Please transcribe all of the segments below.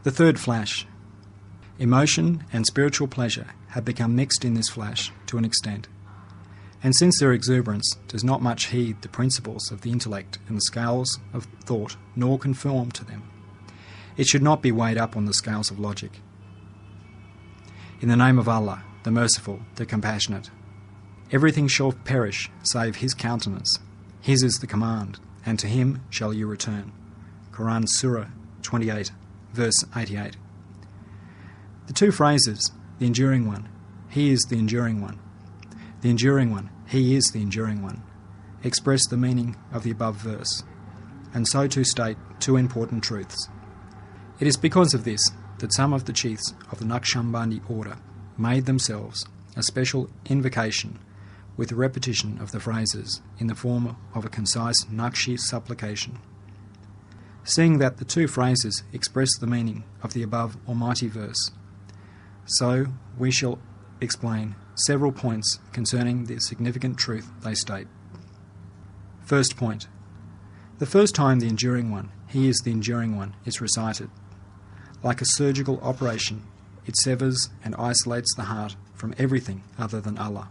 The third flash. Emotion and spiritual pleasure have become mixed in this flash to an extent, and since their exuberance does not much heed the principles of the intellect and the scales of thought, nor conform to them, it should not be weighed up on the scales of logic. In the name of Allah, the Merciful, the Compassionate, everything shall perish save His countenance. His is the command, and to Him shall you return. Qur'an Surah 28, verse 88. The two phrases, the enduring one, He is the enduring one, the enduring one, He is the enduring one, express the meaning of the above verse, and so to state two important truths. It is because of this that some of the chiefs of the Naqshbandi Order made themselves a special invocation with the repetition of the phrases in the form of a concise Naqshi supplication. Seeing that the two phrases express the meaning of the above almighty verse, so we shall explain several points concerning the significant truth they state. First point. The first time the enduring one, He is the enduring one, is recited, like a surgical operation, it severs and isolates the heart from everything other than Allah.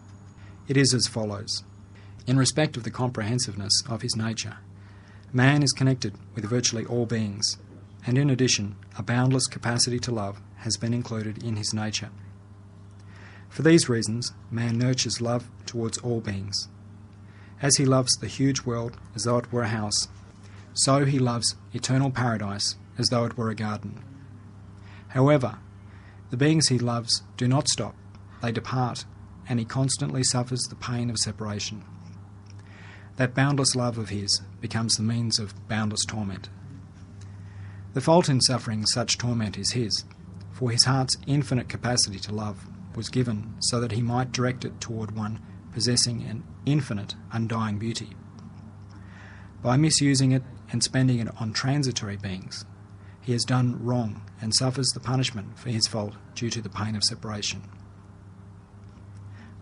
It is as follows. In respect of the comprehensiveness of his nature, man is connected with virtually all beings, and in addition, a boundless capacity to love has been included in his nature. For these reasons, man nurtures love towards all beings. As he loves the huge world as though it were a house, so he loves eternal paradise as though it were a garden. However, the beings he loves do not stop, they depart, and he constantly suffers the pain of separation. That boundless love of his becomes the means of boundless torment. The fault in suffering such torment is his, for his heart's infinite capacity to love was given so that he might direct it toward one possessing an infinite, undying beauty. By misusing it and spending it on transitory beings, he has done wrong and suffers the punishment for his fault due to the pain of separation.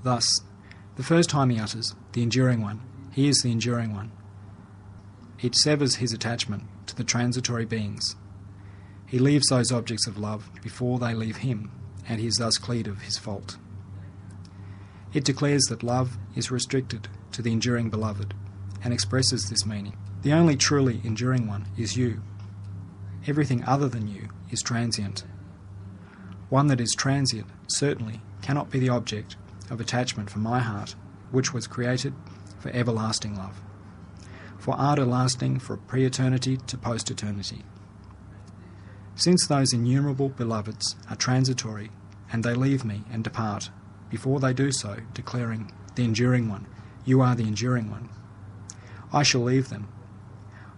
Thus, the first time he utters, the enduring one, He is the enduring one, it severs his attachment to the transitory beings. He leaves those objects of love before they leave him, and he is thus cleared of his fault. It declares that love is restricted to the enduring beloved, and expresses this meaning. The only truly enduring one is you. Everything other than you is transient. One that is transient certainly cannot be the object of attachment for my heart, which was created for everlasting love, for ardour lasting for pre-eternity to post-eternity. Since those innumerable beloveds are transitory, and they leave me and depart, before they do so, declaring, the enduring one, you are the enduring one, I shall leave them.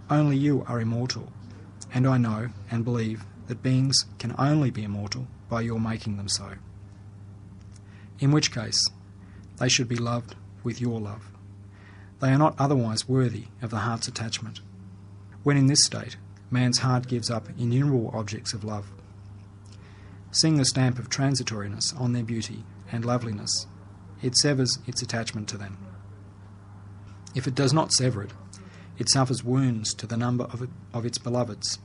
Only you are immortal, and I know and believe that beings can only be immortal by your making them so. In which case, they should be loved with your love. They are not otherwise worthy of the heart's attachment. When in this state, man's heart gives up innumerable objects of love. Seeing the stamp of transitoriness on their beauty and loveliness, it severs its attachment to them. If it does not sever it, it suffers wounds to the number of its beloveds.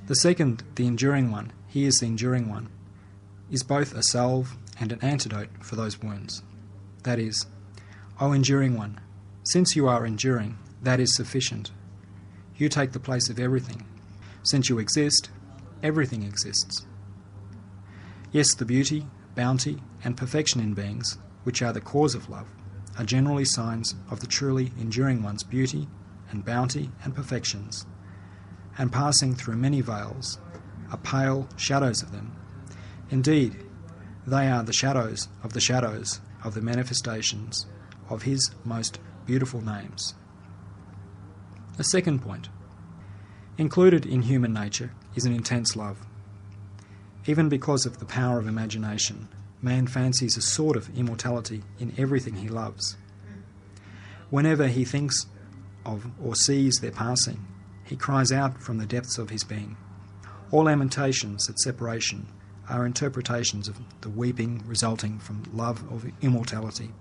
The second, the enduring one, He is the enduring one, is both a salve and an antidote for those wounds. That is, O enduring one, since you are enduring, that is sufficient. You take the place of everything. Since you exist, everything exists. Yes, the beauty, bounty, and perfection in beings, which are the cause of love, are generally signs of the truly enduring one's beauty and bounty and perfections, and passing through many veils are pale shadows of them. Indeed, they are the shadows of the manifestations of His most beautiful names. A second point. Included in human nature is an intense love. Even because of the power of imagination, man fancies a sort of immortality in everything he loves. Whenever he thinks of or sees their passing, he cries out from the depths of his being. All lamentations at separation are interpretations of the weeping resulting from love of immortality.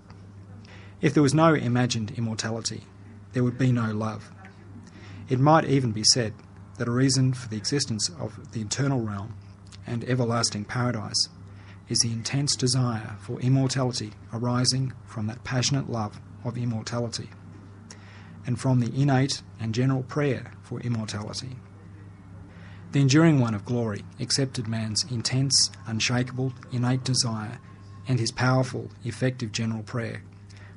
If there was no imagined immortality, there would be no love. It might even be said that a reason for the existence of the eternal realm and everlasting paradise is the intense desire for immortality arising from that passionate love of immortality, and from the innate and general prayer for immortality. The Enduring One of Glory accepted man's intense, unshakable, innate desire and his powerful, effective general prayer,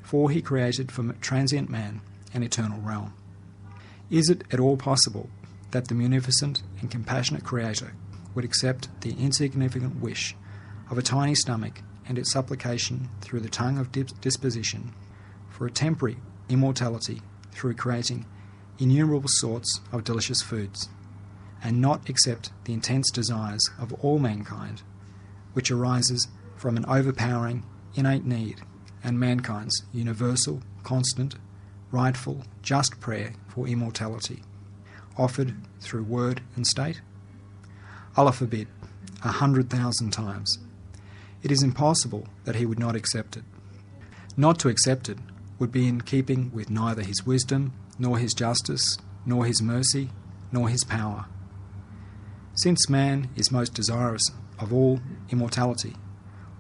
for he created for transient man an eternal realm. Is it at all possible that the munificent and compassionate Creator would accept the insignificant wish of a tiny stomach and its supplication through the tongue of disposition for a temporary immortality through creating innumerable sorts of delicious foods, and not accept the intense desires of all mankind, which arises from an overpowering innate need and mankind's universal, constant, rightful, just prayer for immortality, offered through word and state? Allah forbid, 100,000 times. It is impossible that he would not accept it. Not to accept it would be in keeping with neither his wisdom, nor his justice, nor his mercy, nor his power. Since man is most desirous of all immortality,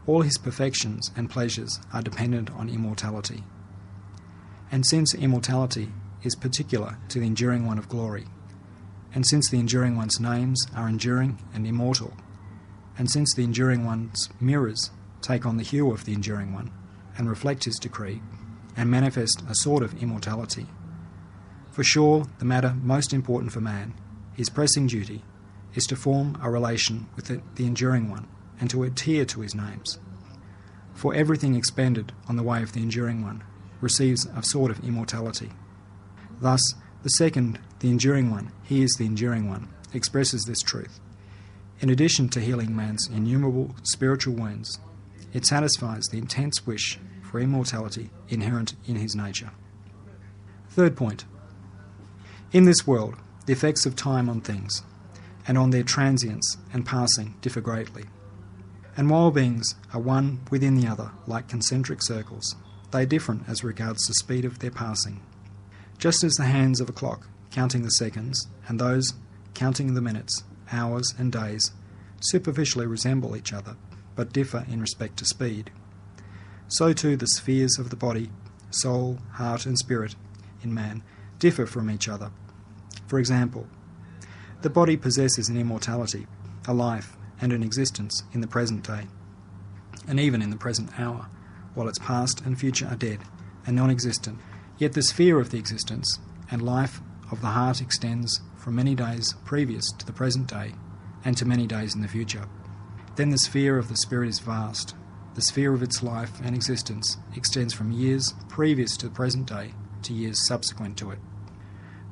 all his perfections and pleasures are dependent on immortality. And since immortality is particular to the Enduring One of Glory, and since the Enduring One's names are enduring and immortal, and since the Enduring One's mirrors take on the hue of the Enduring One and reflect his decree and manifest a sort of immortality, for sure the matter most important for man, his pressing duty, is to form a relation with the Enduring One and to adhere to his names. For everything expended on the way of the Enduring One receives a sort of immortality. Thus, the second, the Enduring One, he is the Enduring One, expresses this truth. In addition to healing man's innumerable spiritual wounds, it satisfies the intense wish for immortality inherent in his nature. Third point. In this world, the effects of time on things, and on their transience and passing, differ greatly. And while beings are one within the other like concentric circles, they are different as regards the speed of their passing. Just as the hands of a clock counting the seconds, and those counting the minutes, hours and days, superficially resemble each other, but differ in respect to speed, so too the spheres of the body, soul, heart and spirit in man differ from each other. For example, the body possesses an immortality, a life and an existence in the present day, and even in the present hour, while its past and future are dead and non-existent. Yet the sphere of the existence and life of the heart extends from many days previous to the present day and to many days in the future. Then the sphere of the spirit is vast. The sphere of its life and existence extends from years previous to the present day to years subsequent to it.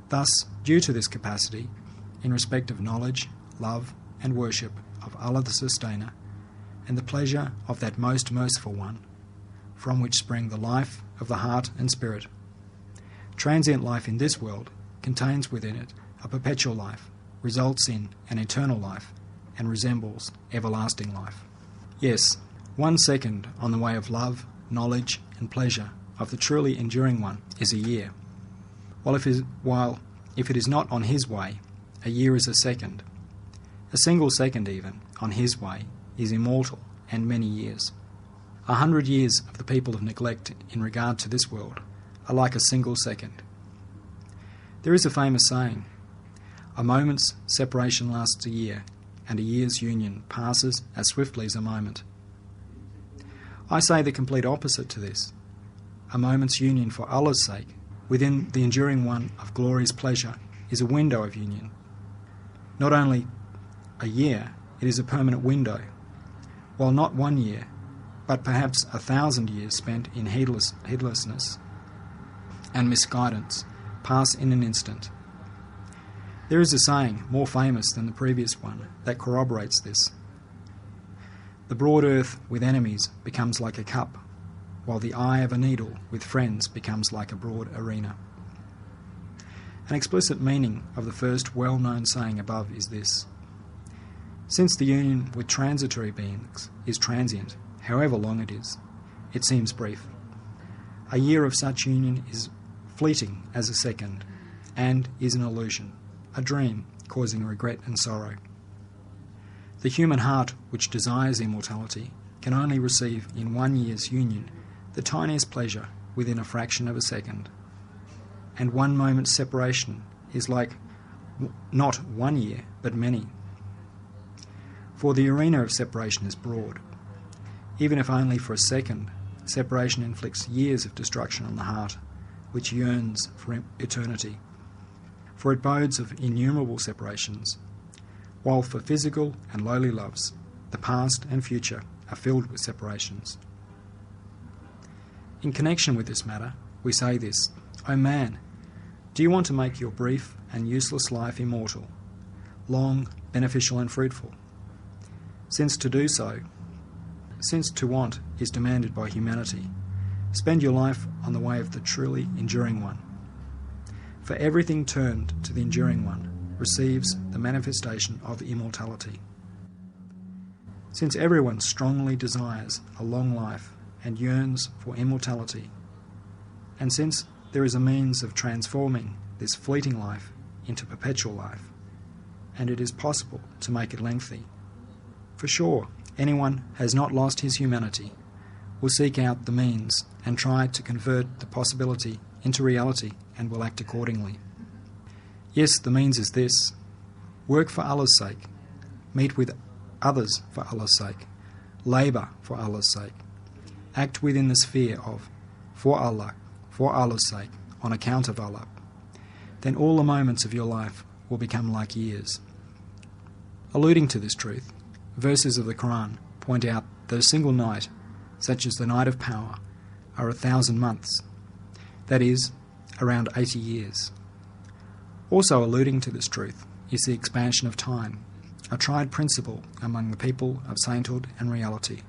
Thus, due to this capacity, in respect of knowledge, love and worship of Allah the Sustainer, and the pleasure of that most merciful one, from which spring the life of the heart and spirit, transient life in this world contains within it a perpetual life, results in an eternal life, and resembles everlasting life. Yes, 1 second on the way of love, knowledge and pleasure of the truly enduring one is a year, while if it is not on his way, a year is a second. A single second even, on his way, is immortal and many years. 100 years of the people of neglect in regard to this world are like a single second. There is a famous saying, a moment's separation lasts a year, and a year's union passes as swiftly as a moment. I say the complete opposite to this. A moment's union for Allah's sake, within the Enduring One of Glory's pleasure, is a window of union. Not only a year, it is a permanent window, while not 1 year, but perhaps 1,000 years spent in heedlessness and misguidance pass in an instant. There is a saying, more famous than the previous one, that corroborates this. The broad earth with enemies becomes like a cup, while the eye of a needle with friends becomes like a broad arena. An explicit meaning of the first well-known saying above is this. Since the union with transitory beings is transient, however long it seems brief. A year of such union is fleeting as a second, and is an illusion, a dream, causing regret and sorrow. The human heart, which desires immortality, can only receive in 1 year's union the tiniest pleasure within a fraction of a second. And 1 moment's separation is like not 1 year, but many. For the arena of separation is broad. Even if only for a second, separation inflicts years of destruction on the heart, which yearns for eternity. For it bodes of innumerable separations, while for physical and lowly loves, the past and future are filled with separations. In connection with this matter, we say this: O man, do you want to make your brief and useless life immortal, long, beneficial and fruitful? Since to want is demanded by humanity, spend your life on the way of the truly enduring one. For everything turned to the enduring one receives the manifestation of immortality. Since everyone strongly desires a long life and yearns for immortality, and since there is a means of transforming this fleeting life into perpetual life, and it is possible to make it lengthy, for sure, anyone has not lost his humanity will seek out the means and try to convert the possibility into reality and will act accordingly. Yes, the means is this: work for Allah's sake, meet with others for Allah's sake, labour for Allah's sake, act within the sphere of for Allah, for Allah's sake, on account of Allah. Then all the moments of your life will become like years. Alluding to this truth, verses of the Qur'an point out that a single night, such as the night of power, are 1,000 months, that is, around 80 years. Also alluding to this truth is the expansion of time, a tried principle among the people of sainthood and reality,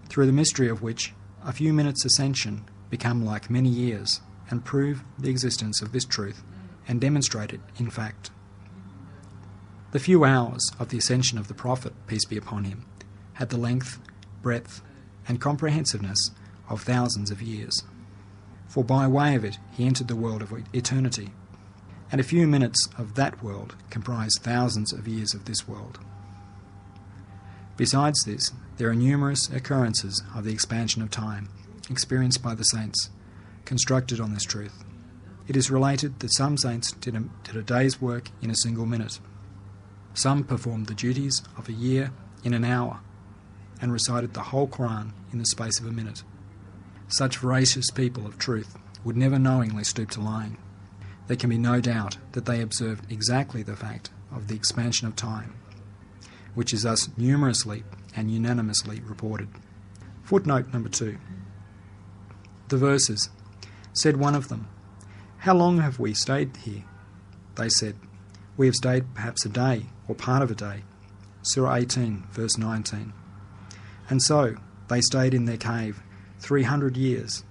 through the mystery of which a few minutes' ascension become like many years and prove the existence of this truth and demonstrate it in fact. The few hours of the ascension of the Prophet, peace be upon him, had the length, breadth, and comprehensiveness of thousands of years. For by way of it he entered the world of eternity, and a few minutes of that world comprise thousands of years of this world. Besides this, there are numerous occurrences of the expansion of time, experienced by the saints, constructed on this truth. It is related that some saints did a day's work in a single minute. Some performed the duties of a year in an hour, and recited the whole Qur'an in the space of a minute. Such voracious people of truth would never knowingly stoop to lying. There can be no doubt that they observed exactly the fact of the expansion of time, which is thus numerously and unanimously reported. Footnote number 2. The verses. Said one of them, "How long have we stayed here?" They said, "We have stayed perhaps a day or part of a day." Surah 18, verse 19. And so they stayed in their cave 300 years,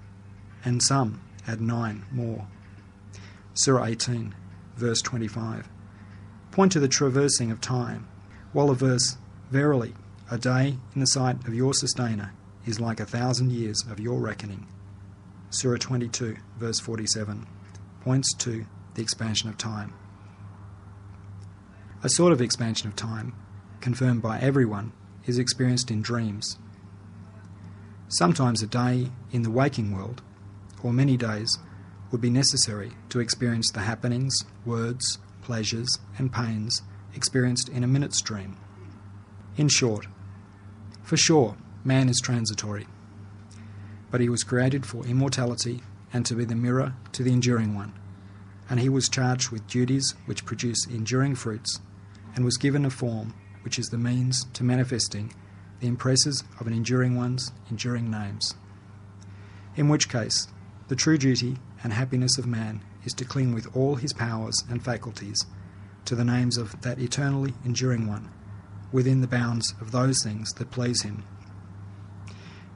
and some add 9 more. Surah 18, verse 25. Point to the traversing of time, while the verse, "Verily, a day in the sight of your sustainer is like 1,000 years of your reckoning." Surah 22, verse 47, points to the expansion of time. A sort of expansion of time, confirmed by everyone, is experienced in dreams. Sometimes a day in the waking world, or many days, would be necessary to experience the happenings, words, pleasures, and pains experienced in a minute's dream. In short, for sure, man is transitory, but he was created for immortality and to be the mirror to the enduring one, and he was charged with duties which produce enduring fruits, and was given a form which is the means to manifesting the impresses of an enduring one's enduring names. In which case, the true duty and happiness of man is to cling with all his powers and faculties to the names of that eternally enduring one, within the bounds of those things that please him.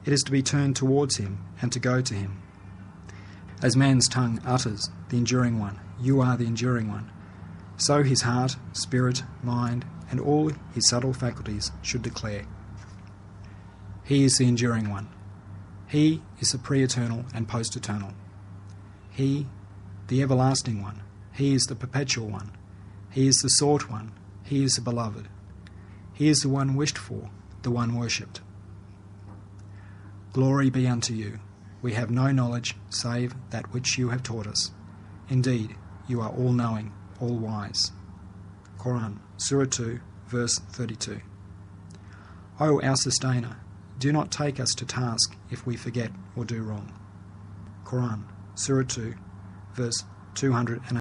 It is to be turned towards him and to go to him. As man's tongue utters the enduring one, "You are the enduring one," so his heart, spirit, mind, and all his subtle faculties should declare. He is the enduring one. He is the pre-eternal and post-eternal. He, the everlasting one. He is the perpetual one. He is the sought one, he is the beloved. He is the one wished for, the one worshipped. Glory be unto you. We have no knowledge save that which you have taught us. Indeed, you are all-knowing, all-wise. Qur'an, Surah 2, verse 32. O our Sustainer, do not take us to task if we forget or do wrong. Qur'an, Surah 2, verse 208.